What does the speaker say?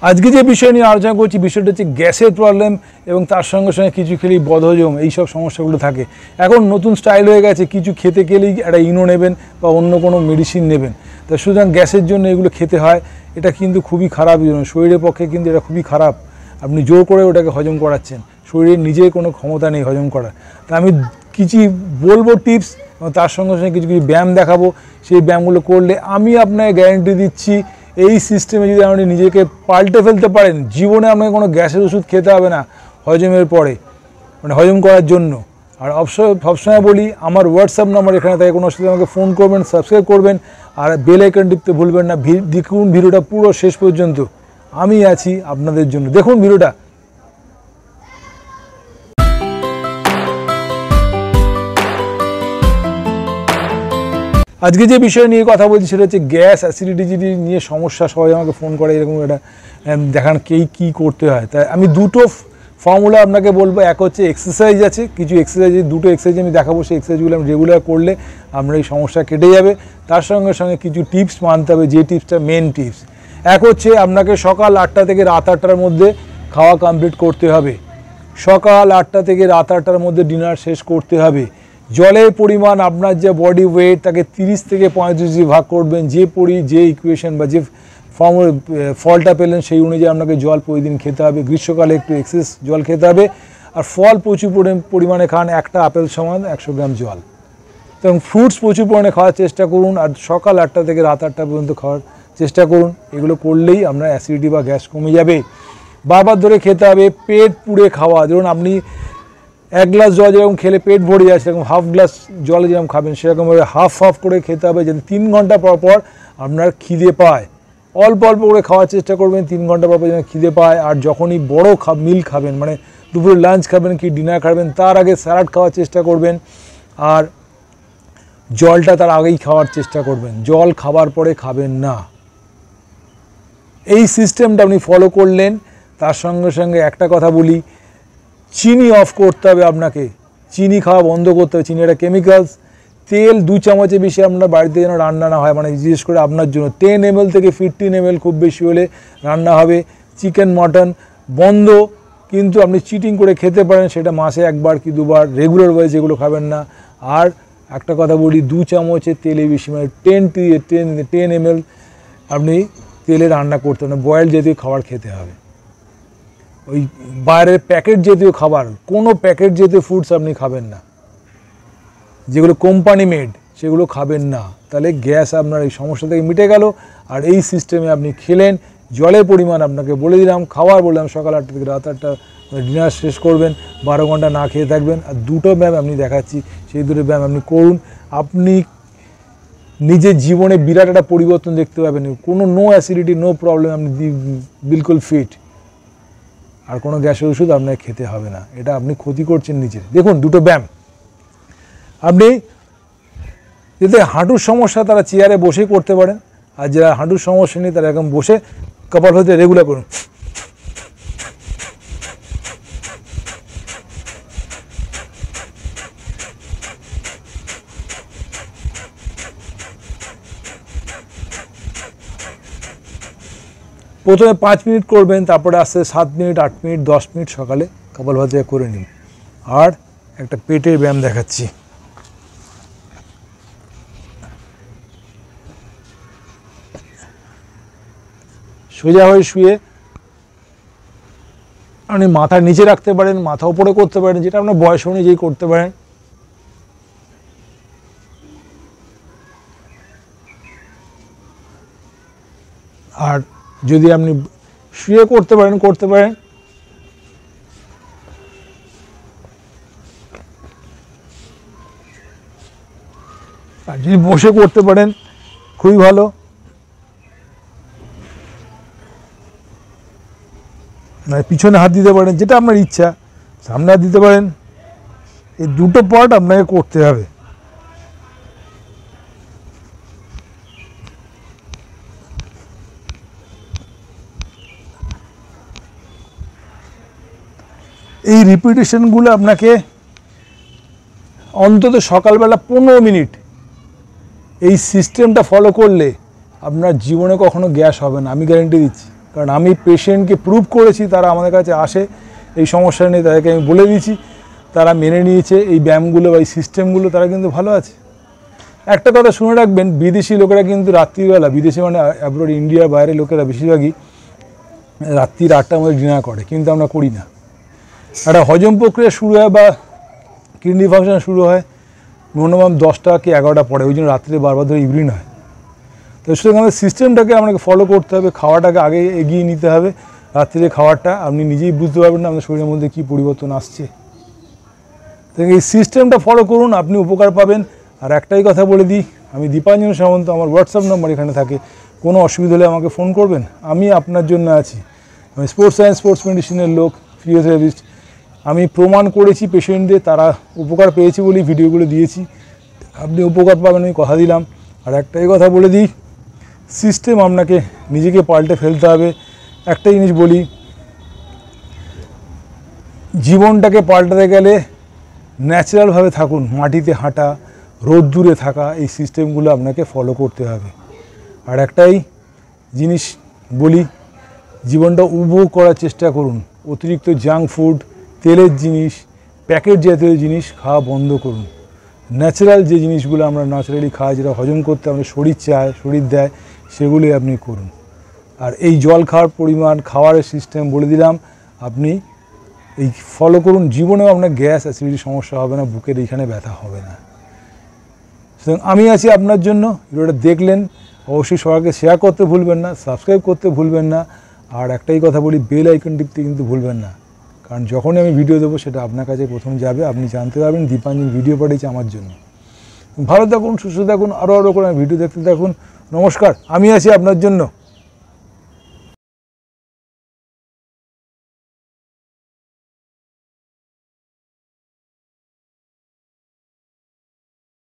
আজকে যে বিষয় নিয়ে আলোচনা করছি বিষয়টা হচ্ছে গ্যাসের প্রবলেম এবং তার সঙ্গে সঙ্গে কিছু খেলেই বদহজম এইসব সমস্যাগুলো থাকে। এখন নতুন স্টাইল হয়ে গেছে, কিছু খেতে গেলেই একটা ইনো নেবেন বা অন্য কোনো মেডিসিন নেবেন। তা সুতরাং গ্যাসের জন্য এগুলো খেতে হয়, এটা কিন্তু খুবই খারাপ, শরীরের পক্ষে কিন্তু এটা খুবই খারাপ। আপনি জোর করে ওটাকে হজম করাচ্ছেন, শরীরের নিজের কোনো ক্ষমতা নেই হজম করার। তা আমি কিছু বলবো টিপস এবং তার সঙ্গে সঙ্গে কিছু কিছু ব্যায়াম দেখাবো। সেই ব্যায়ামগুলো করলে আমি আপনাকে গ্যারেন্টি দিচ্ছি এই সিস্টেমে যদি আপনি নিজেকে পাল্টে ফেলতে পারেন, জীবনে আপনাকে কোনো গ্যাসের ওষুধ খেতে হবে না হজমের পরে, মানে হজম করার জন্য। আর সবসময় বলি আমার হোয়াটসঅ্যাপ নাম্বার এখানে থাকে, কোনো অসুবিধা আমাকে ফোন করবেন, সাবস্ক্রাইব করবেন আর বেল আইকন টিপতে ভুলবেন না। দেখুন ভিডিওটা পুরো শেষ পর্যন্ত, আমি আছি আপনাদের জন্য, দেখুন ভিডিওটা। আজকে যে বিষয় নিয়ে কথা বলছি সেটা হচ্ছে গ্যাস অ্যাসিডিটি নিয়ে সমস্যা। সবাই আমাকে ফোন করে এরকম একটা দেখান কী করতে হয়। তাই আমি দুটো ফর্মুলা আপনাকে বলবো। এক হচ্ছে এক্সারসাইজ আছে, কিছু এক্সারসাইজ, দুটো এক্সারসাইজ আমি দেখাবো। সেই এক্সারসাইজগুলো আমি রেগুলার করলে আপনার এই সমস্যা কেটে যাবে। তার সঙ্গে সঙ্গে কিছু টিপস মানতে হবে, যে টিপসটা মেন টিপস। এক হচ্ছে আপনাকে সকাল 8টা থেকে রাত 8টার মধ্যে খাওয়া কমপ্লিট করতে হবে। সকাল 8টা থেকে রাত 8টার মধ্যে ডিনার শেষ করতে হবে। জলের পরিমাণ আপনার যে বডি ওয়েট তাকে 30 থেকে 35 ভাগ করবেন। যে ইকুয়েশন বা যে ফলটা পেলেন সেই অনুযায়ী আপনাকে জল প্রতিদিন খেতে হবে। গ্রীষ্মকালে একটু এক্সেস জল খেতে হবে। আর ফল প্রচুর পরিমাণে খান, একটা আপেল সমান 100 গ্রাম জল। এবং ফ্রুটস প্রচুর পরিমাণে খাওয়ার চেষ্টা করুন। আর সকাল 8টা থেকে রাত 8টা পর্যন্ত খাওয়ার চেষ্টা করুন। এগুলো করলেই আপনার অ্যাসিডিটি বা গ্যাস কমে যাবে। বারবার ধরে খেতে হবে। পেট পুড়ে খাওয়া, ধরুন আপনি 1 গ্লাস জল যেরকম খেলে পেট ভরে যায়, সেরকম হাফ গ্লাস জল যেরকম খাবেন সেরকমভাবে হাফ করে খেতে হবে, যাতে 3 ঘন্টা পর পর আপনার খিদে পায়। অল্প অল্প করে খাওয়ার চেষ্টা করবেন, 3 ঘন্টা পর পর যেন খিদে পায়। আর যখনই বড় মিল খাবেন, মানে দুপুরে লাঞ্চ খাবেন কি ডিনার খাবেন, তার আগে স্যালাড খাওয়ার চেষ্টা করবেন। আর জলটা তার আগেই খাওয়ার চেষ্টা করবেন, জল খাবার পরে খাবেন না। এই সিস্টেমটা আপনি ফলো করলেন। তার সঙ্গে সঙ্গে একটা কথা বলি, চিনি অফ করতে হবে আপনাকে, চিনি খাওয়া বন্ধ করতে হবে। চিনি একটা কেমিক্যালস। তেল 2 চামচের বেশি আপনার বাড়িতে যেন রান্না না হয়, মানে বিশেষ করে আপনার জন্য 10 ml থেকে 15 ml খুব বেশি হলে রান্না হবে। চিকেন মটন বন্ধ, কিন্তু আপনি চিটিং করে খেতে পারেন, সেটা মাসে 1বার কি 2বার, রেগুলার ওয়াইজ এগুলো খাবেন না। আর একটা কথা বলি, 2 চামচের তেলে বেশি, মানে 10 ml আপনি তেলে রান্না করতে হবে না। বয়েল জাতীয় খাবার খেতে হবে। ওই বাইরের প্যাকেট জাতীয় খাবার, কোনো প্যাকেট জাতীয় ফুডস আপনি খাবেন না, যেগুলো কোম্পানি মেড সেগুলো খাবেন না। তাহলে গ্যাস আপনার এই সমস্যা থেকে মিটে গেল। আর এই সিস্টেমে আপনি খেলেন। জলের পরিমাণ আপনাকে বলে দিলাম, খাবার বললাম সকাল 8টা থেকে রাত 8টা, ডিনার শেষ করবেন, 12 ঘন্টা না খেয়ে থাকবেন। আর দুটো ব্যায়াম আপনি দেখাচ্ছি, সেই দুটো ব্যায়াম আপনি করুন। আপনি নিজের জীবনে বিরাট একটা পরিবর্তন দেখতে পাবেন। কোনো নো অ্যাসিডিটি, নো প্রবলেম, আপনি বিলকুল ফিট। আর কোনো গ্যাসের ওষুধ আপনাকে খেতে হবে না, এটা আপনি ক্ষতি করছেন নিজের। দেখুন দুটো ব্যায়াম আপনি যাতে হাঁটুর সমস্যা তারা চেয়ারে বসে করতে পারেন, আর যারা হাঁটুর সমস্যা নেই তারা এরকম বসে কপালভাতি রেগুলার করুন। প্রথমে 5 মিনিট করবেন, তারপরে আস্তে 7 মিনিট, 8 মিনিট, 10 মিনিট সকালে কপালভাতি করে নিন। আর একটা পেটের ব্যায়াম দেখাচ্ছি। সোজা হয়ে শুয়ে আপনি মাথা নিচে রাখতে পারেন, মাথা উপরে করতে পারেন, যেটা আপনার বয়স অনুযায়ী করতে পারেন। আর যদি আপনি শুয়ে করতে পারেন আর যদি বসে করতে পারেন খুবই ভালো। মানে পিছনে হাত দিতে পারেন, যেটা আপনার ইচ্ছা, সামনে হাত দিতে পারেন। এই দুটো পার্ট আপনাকে করতে হবে। এই রিপিটেশনগুলো আপনাকে অন্তত সকালবেলা 15 মিনিট এই সিস্টেমটা ফলো করলে আপনার জীবনে কখনো গ্যাস হবে না, আমি গ্যারেন্টি দিচ্ছি। কারণ আমি পেশেন্টকে প্রুভ করেছি, তারা আমাদের কাছে আসে এই সমস্যা নেই, তাদেরকে আমি বলে দিয়েছি, তারা মেনে নিয়েছে এই ব্যায়ামগুলো বা এই সিস্টেমগুলো, তারা কিন্তু ভালো আছে। একটা কথা শুনে রাখবেন, বিদেশি লোকেরা কিন্তু রাত্রিবেলা, বিদেশি মানে অ্যাব্রোড, ইন্ডিয়ার বাইরে লোকেরা বেশিরভাগই রাত্রির 8টার মধ্যে ডিনার করে, কিন্তু আমরা করি না। একটা হজম প্রক্রিয়া শুরু হয় বা কিডনি ফাংশন শুরু হয় মিনিমাম 10টা কি 11টা পরে, ওই জন্য রাত্রে বারবার ধরে ইউরিন হয়। তো সুতরাং আমাদের সিস্টেমটাকে আপনাকে ফলো করতে হবে, খাওয়াটাকে আগে এগিয়ে নিতে হবে। রাত্রে খাওয়ারটা আপনি নিজেই বুঝতে পারবেন না আপনার শরীরের মধ্যে কী পরিবর্তন আসছে। তো এই সিস্টেমটা ফলো করুন, আপনি উপকার পাবেন। আর একটাই কথা বলে দিই, আমি দীপাঞ্জন সামন্ত, আমার হোয়াটসঅ্যাপ নাম্বার এখানে থাকে, কোনো অসুবিধা হলে আমাকে ফোন করবেন, আমি আপনার জন্য আছি। আমি স্পোর্টস সায়েন্স, স্পোর্টস মেডিসিনের লোক, ফিজিওথেরাপিস্ট। আমি প্রমাণ করেছি পেশেন্টদের, তারা উপকার পেয়েছে বলেই ভিডিওগুলো দিয়েছি। আপনি উপকার পাবেন, আমি কথা দিলাম। আর একটাই কথা বলে দিই, সিস্টেম আপনাকে নিজেকে পাল্টে ফেলতে হবে। একটা জিনিস বলি, জীবনটাকে পাল্টাতে গেলে ন্যাচারালভাবে থাকুন, মাটিতে হাঁটা, রোদ্দুরে থাকা, এই সিস্টেমগুলো আপনাকে ফলো করতে হবে। আর একটাই জিনিস বলি, জীবনটা উপভোগ করার চেষ্টা করুন। অতিরিক্ত জাঙ্ক ফুড, তেলের জিনিস, প্যাকেট জাতীয় জিনিস খাওয়া বন্ধ করুন। ন্যাচারাল যে জিনিসগুলো আমরা ন্যাচারালি খাই, যেটা হজম করতে আমাদের শরীর চায়, শরীর দেয়, সেগুলোই আপনি করুন। আর এই জল খাওয়ার পরিমাণ, খাওয়ারের সিস্টেম বলে দিলাম, আপনি এই ফলো করুন। জীবনেও আপনার গ্যাস অ্যাসিডিটির সমস্যা হবে না, বুকের এইখানে ব্যথা হবে না। সুতরাং আমি আছি আপনার জন্য। ভিডিওটা দেখলেন, অবশ্যই সবাইকে শেয়ার করতে ভুলবেন না, সাবস্ক্রাইব করতে ভুলবেন না। আর একটাই কথা বলি, বেল আইকন টিপতে কিন্তু ভুলবেন না, কারণ যখনই আমি ভিডিও দেবো সেটা আপনার কাছে প্রথম যাবে, আপনি জানতে পারবেন দীপাঞ্জন ভিডিও পাঠিয়েছে আমার জন্য। ভালো থাকুন, সুস্থ থাকুন, আরও করে ভিডিও দেখতে থাকুন। নমস্কার, আমি আছি আপনার জন্য।